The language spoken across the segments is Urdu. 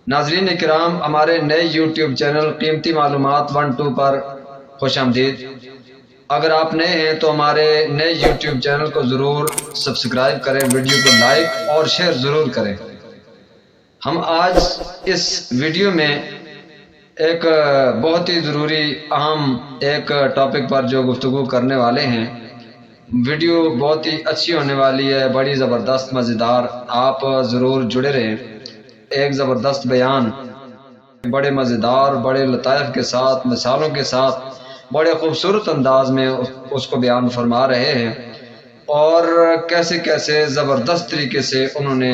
ناظرین کرام، ہمارے نئے یوٹیوب چینل قیمتی معلومات 1-2 پر خوش آمدید۔ اگر آپ نئے ہیں تو ہمارے نئے یوٹیوب چینل کو ضرور سبسکرائب کریں، ویڈیو کو لائک اور شیئر ضرور کریں۔ ہم آج اس ویڈیو میں ایک بہت ہی ضروری اہم ایک ٹاپک پر جو گفتگو کرنے والے ہیں۔ ویڈیو بہت ہی اچھی ہونے والی ہے، بڑی زبردست مزیدار، آپ ضرور جڑے رہیں۔ ایک زبردست بیان بڑے مزیدار، بڑے لطائف کے ساتھ، مثالوں کے ساتھ، بڑے خوبصورت انداز میں اس کو بیان فرما رہے ہیں، اور کیسے کیسے زبردست طریقے سے انہوں نے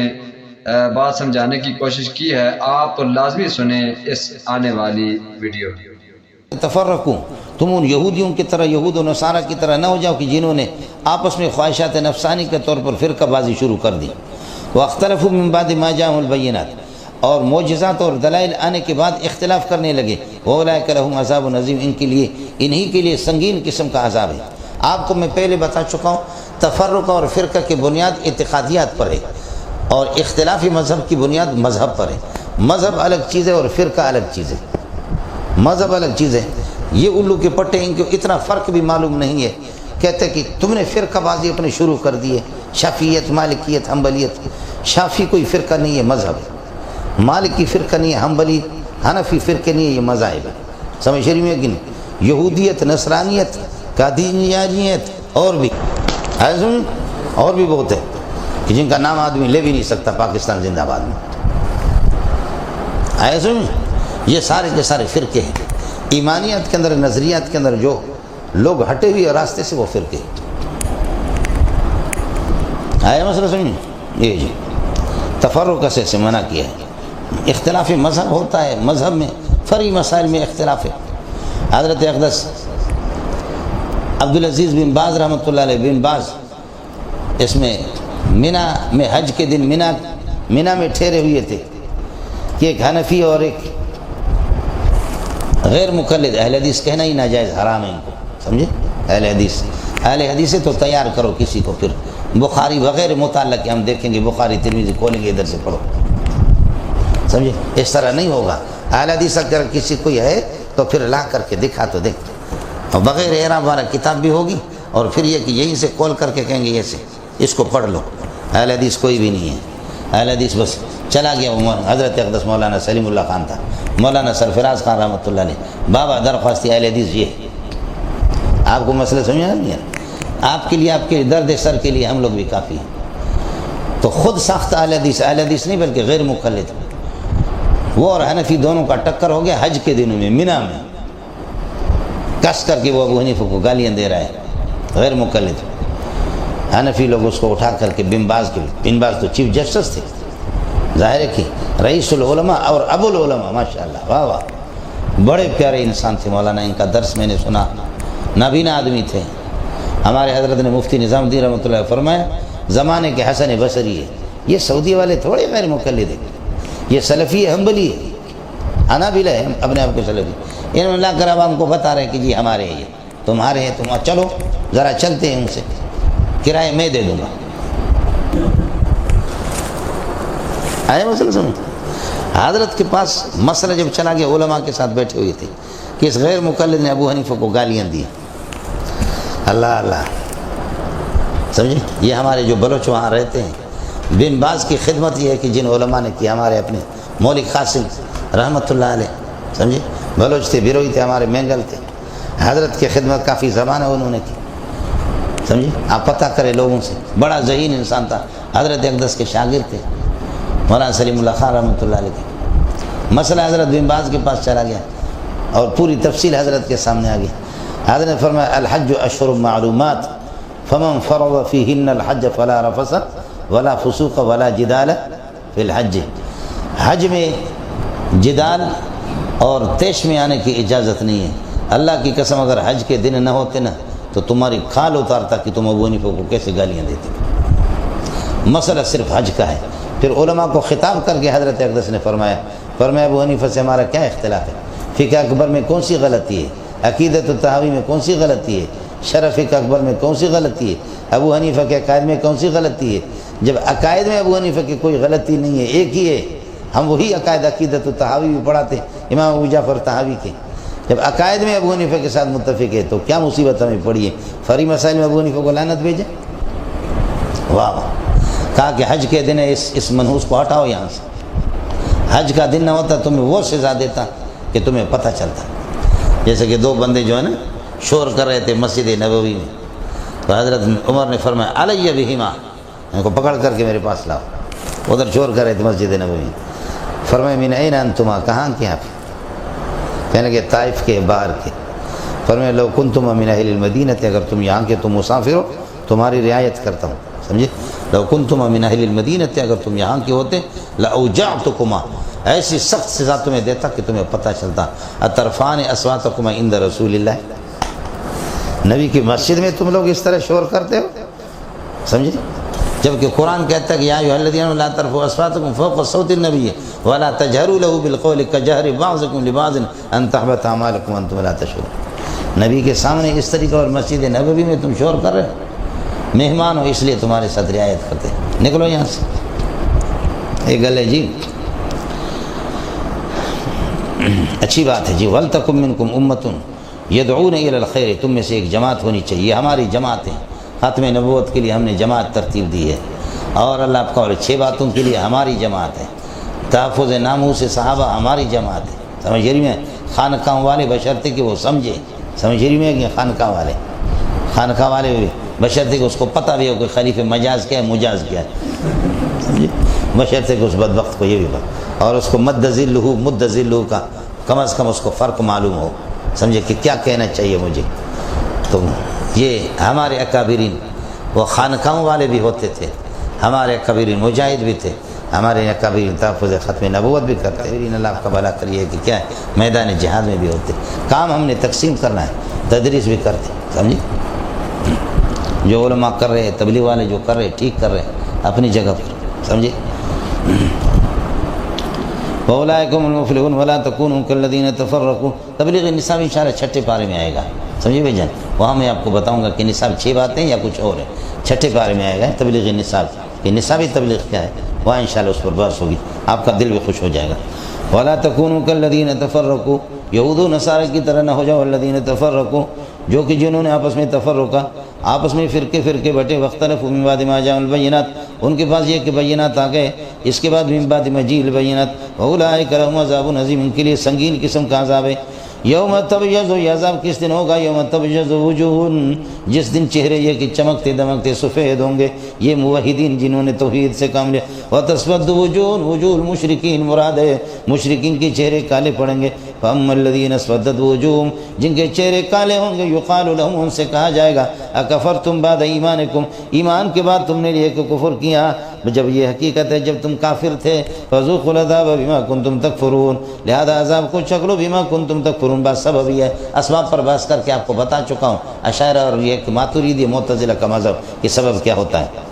بات سمجھانے کی کوشش کی ہے۔ آپ لازمی سنیں اس آنے والی ویڈیو۔ تفرقوں، تم ان یہودیوں کی طرح، یہود و نصارہ کی طرح نہ ہو جاؤ کہ جنہوں نے آپس میں خواہشات نفسانی کے طور پر فرقہ بازی شروع کر دی۔ واختلفوا من بعد ما جاءهم البینات، اور معجزات اور دلائل آنے کے بعد اختلاف کرنے لگے۔ واولئک لهم عذاب عظیم، انہی کے لیے سنگین قسم کا عذاب ہے۔ آپ کو میں پہلے بتا چکا ہوں، تفرق اور فرقہ کی بنیاد اعتقادیات پر ہے، اور اختلافی مذہب کی بنیاد مذہب پر ہے۔ مذہب الگ چیز ہے اور فرقہ الگ چیز ہے۔ مذہب الگ چیز ہے۔ یہ الو کے پٹے، ان کو اتنا فرق بھی معلوم نہیں ہے۔ کہتے کہ تم نے فرقہ بازی اپنے شروع کر دی ہے، شافعیت، مالکیت، حنبلیت۔ شافعی کوئی فرقہ نہیں ہے، مذہب ہے۔ مالکی فرقہ نہیں ہے، حنبلی، حنفی فرقہ نہیں ہے، یہ مذاہب ہے۔ سمجھ رہی ہیں کہ نہیں؟ یہودیت، نصرانیت، قادیانیت، اور بھی بہت ہے کہ جن کا نام آدمی لے بھی نہیں سکتا پاکستان زندہ باد میں۔ یہ سارے کے سارے فرقے ہیں۔ ایمانیات کے اندر، نظریات کے اندر جو لوگ ہٹے ہوئے راستے سے، وہ فرقے آیا مسئلہ سمجھ؟ یہ جی تفرق سے منع کیا ہے۔ اختلاف مذہب ہوتا ہے، مذہب میں فرعی مسائل میں اختلاف ہے۔ حضرت اقدس عبدالعزیز بن باز رحمۃ اللہ علیہ، بن باز، اس میں منی میں حج کے دن منی میں ٹھہرے ہوئے تھے کہ ایک حنفی اور ایک غیر مقلد، اہل حدیث کہنا ہی ناجائز، حرام ہے ان کو، سمجھے؟ اہل حدیث سے تو تیار کرو کسی کو، پھر بخاری وغیرہ متعلق ہم دیکھیں گے، بخاری ترمذی کھولیں گے، ادھر سے پڑھو، سمجھے؟ اس طرح نہیں ہوگا۔ اہل حدیث اگر کسی کوئی ہے تو پھر لا کر کے دکھا تو دیکھ، اور بغیر اعراب والا کتاب بھی ہوگی، اور پھر یہ کہ یہیں سے کھول کر کے کہیں گے ایسے، اس کو پڑھ لو۔ اہل حدیث کوئی بھی نہیں ہے، اہل حدیث بس چلا گیا۔ حضرت اقدس مولانا سلیم اللہ خان تھا، مولانا سرفراز خان رحمۃ اللہ علیہ، بابا درخواست اہل حدیث یہ ہے۔ آپ کو مسئلہ سمجھا نہیں ہے؟ آپ کے لیے، آپ کے درد سر کے لیے ہم لوگ بھی کافی ہیں۔ تو خود ساخت اہل حدیث نہیں بلکہ غیر مقلد، وہ اور حنفی دونوں کا ٹکر ہو گیا حج کے دنوں میں منی میں، کس کر کے وہ ابو حنیفہ کو گالیاں دے رہا ہے، غیر مقلد۔ حنفی لوگ اس کو اٹھا کر کے بن باز تو چیف جسٹس تھے، ظاہر ہے کہ رئیس العلماء اور ابو العلماء، ماشاءاللہ، واہ واہ، بڑے پیارے انسان تھے مولانا۔ ان کا درس میں نے سنا، نابینا آدمی تھے۔ ہمارے حضرت نے مفتی نظام الدین رحمۃ اللہ فرمایا، زمانے کے حسن بصری ہے۔ یہ سعودی والے تھوڑے غیر مقلد ہیں، یہ سلفی ہے، حنبلی ہے، حنابلہ ہے، اپنے آپ کو سلفی۔ انہوں نے لا کر عوام کو بتا رہے کہ جی ہمارے ہیں، یہ تمہارے ہیں، تم چلو ذرا چلتے ہیں ان سے، کرایہ میں دے دوں گا۔ آئے مسئلہ سمجھ؟ حضرت کے پاس مسئلہ جب چلا گیا، علماء کے ساتھ بیٹھے ہوئے تھے کہ اس غیر مقلد نے ابو حنیفہ کو گالیاں دی۔ اللہ اللہ، سمجھے؟ یہ ہمارے جو بلوچ وہاں رہتے ہیں، بن باز کی خدمت یہ ہے کہ جن علماء نے کی، ہمارے اپنے مولک قاسم رحمۃ اللہ علیہ، سمجھے؟ بلوچ تھے، بیروئی تھے، ہمارے مینگل تھے، حضرت کی خدمت کافی زمانہ انہوں نے کی، سمجھے؟ آپ پتہ کریں لوگوں سے، بڑا ذہین انسان تھا، حضرت اقدس کے شاگرد تھے، مولانا سلیم اللہ خان رحمۃ اللہ علیہ کے۔ مسئلہ حضرت بن باز کے پاس چلا گیا اور پوری تفصیل حضرت کے سامنے آ گئی۔ حضرت نے فرمایا، الحج اشہر معلومات، فمن فرض فیہن الحج فلا رفث ولا فسوق ولا جدال فی الحج۔ حج میں جدال اور طیش میں آنے کی اجازت نہیں ہے۔ اللہ کی قسم اگر حج کے دن نہ ہوتے نا تو تمہاری کھال اتارتا کہ تم ابو حنیفہ کو کیسے گالیاں دیتے۔ مسئلہ صرف حج کا ہے۔ پھر علماء کو خطاب کر کے حضرت اقدس نے فرمایا ابو حنیفہ سے ہمارا کیا اختلاف ہے؟ فقہ اکبر میں کون سی غلطی ہے؟ عقیدۃ الطحاوی میں کون سی غلطی ہے؟ شرح فقہ اکبر میں کون سی غلطی ہے؟ ابو حنیفہ کے عقائد میں کون سی غلطی ہے؟ جب عقائد میں ابو حنیفہ کی کوئی غلطی نہیں ہے، ایک ہی ہے، ہم وہی عقائد عقیدت الطحاوی بھی پڑھاتے امام ابو جعفر طحاوی کے. جب عقائد میں ابو حنیفہ کے ساتھ متفق ہے تو کیا مصیبت ہمیں پڑی ہے؟ فری مسائل میں ابو حنیفہ کو لعنت بھیجے. واہ واہ. کہا کہ حج کے دن اس منحوس کو ہٹاؤ یہاں سے. حج کا دن نہ ہوتا تمہیں وہ سزا دیتا کہ تمہیں پتہ چلتا. جیسے کہ دو بندے جو ہے نا شور کر رہے تھے مسجد نبوی میں، تو حضرت عمر نے فرمایا علیہ بہما، ان کو پکڑ کر کے میرے پاس لاؤ. ادھر شور کر رہے تھے مسجد نبوی میں. فرمایا من این انتما، کہاں کے آپ؟ کہنے لگے طائف کے، باہر کے. فرمایا لو کنتم من اہل المدینہ، اگر تم یہاں کے تم مسافر ہو تمہاری رعایت کرتا ہوں. سمجھے؟ لو کنتم من اہل المدینہ، اگر تم یہاں کے ہوتے لاوجعتکما، ایسی سخت سزا تمہیں دیتا کہ تمہیں پتہ چلتا. اترفعن اصواتکما عند رسول اللہ، نبی کی مسجد میں تم لوگ اس طرح شور کرتے ہو. سمجھے؟ جبکہ قرآن کہتا ہے کہ یا ایھا الذین لا ترفعوا اصواتکم فوق صوت النبی ولا تجہروا له بالقول کجہر بعضکم لبعض ان تحبط اعمالکم وانتم لا تشعرون. نبی کے سامنے اس طریقے اور مسجد نبوی میں تم شور کر رہے ہو، مہمان ہو اس لیے تمہارے ساتھ رعایت کرتے. نکلو یہاں سے. یہ گل ہے جی، اچھی بات ہے جی. وَلْتَكُن مِّنكُمْ أُمَّةٌ يَدْعُونَ إِلَى الْخَيْرِ، تم میں سے ایک جماعت ہونی چاہیے. ہماری جماعت ہے. ختم نبوت کے لیے ہم نے جماعت ترتیب دی ہے، اور اللہ آپ کا اور 6 باتوں کے لیے ہماری جماعت ہے. تحفظ ناموس صحابہ ہماری جماعت ہے. سمجھ رہی میں؟ خانقاہ والے بشرطے کہ وہ سمجھے. سمجھ رہی میں کہ خانقاہ والے بھی بشرطے کہ اس کو پتہ بھی ہو کہ خلیفہ مجاز کیا ہے مجاز کیا ہے. سمجھے؟ بشرطے کہ اس بدبخت کو یہ بھی پتہ، اور اس کو مد ذلہ کا کم از کم اس کو فرق معلوم ہو. سمجھے کہ کیا کہنا چاہیے مجھے. تو یہ ہمارے اکابرین، وہ خانقاہوں والے بھی ہوتے تھے، ہمارے اکابرین مجاہد بھی تھے، ہمارے اکابرین تحفظ ختم نبوت بھی کرتے. اللہ آپ کا بھلا کریے کہ کیا ہے میدان جہاد میں بھی ہوتے. کام ہم نے تقسیم کرنا ہے، تدریس بھی کرتے. سمجھے؟ جو علماء کر رہے، تبلیغ والے جو کر رہے ٹھیک کر رہے اپنی جگہ پر. سمجھے؟ وَأُولَٰئِكَ هُمُ الْمُفْلِحُونَ وَلَا تَكُونُوا كَالَّذِينَ تَفَرَّقُوا. تبلیغ نصاب انشاءاللہ 6 پارے میں آئے گا. سمجھے بھائی جان؟ وہاں میں آپ کو بتاؤں گا کہ نصاب 6 باتیں یا کچھ اور ہے. 6 پارے میں آئے گا تبلیغ نصاب، کہ نصابی تبلیغ کیا ہے، وہاں انشاءاللہ اس پر بحث ہوگی. آپ کا دل بھی خوش ہو جائے گا. وَلَا تَكُونُوا كَالَّذِينَ تَفَرَّقُوا، یہود و نصارہ کی طرح نہ ہو جاؤ. الَّذِينَ تَفَرَّقُوا، جو کہ جنہوں نے آپس میں تفرقہ، آپس میں فرقے بٹے. واختلفوا من بعد ما جاءهم البینات، ان کے پاس یہ کہ بینات آ گئے، اس کے بعد من بعد ما جاء البینات. وَأُولَٰئِكَ لَهُمْ عَذَابٌ عَظِيمٌ، ان کے لیے سنگین قسم کا عذاب ہے. یوم تبیض، یہ عذاب کس دن ہوگا؟ یوم تبیض وجوہ، جس دن چہرے یہ کہ چمکتے دمکتے سفید ہوں گے، یہ موحدین جنہوں نے توحید سے کام لیا. وتسود وجوہ، وجوہ المشرکین مراد ہے مشرکین کے چہرے کالے پڑیں گے. فاما الذین اسودت وجوہہم، جن کے چہرے کالے ہوں گے، یقال لهم، ان سے کہا جائے گا اکفرتم بعد ایمانکم، ایمان کے بعد تم نے یہ کہ کفر کیا، جب یہ حقیقت ہے جب تم کافر تھے. فذوقوا العذاب بما کنتم تکفرون، لہذا عذاب کو چکھ لو بما کنتم تکفرون. بات سبب ہی ہے، اسباب پر بحث کر کے آپ کو بتا چکا ہوں. اشاعرہ اور یہ کہ ماتریدی معتزلہ کا مذہب کہ سبب کیا ہوتا ہے.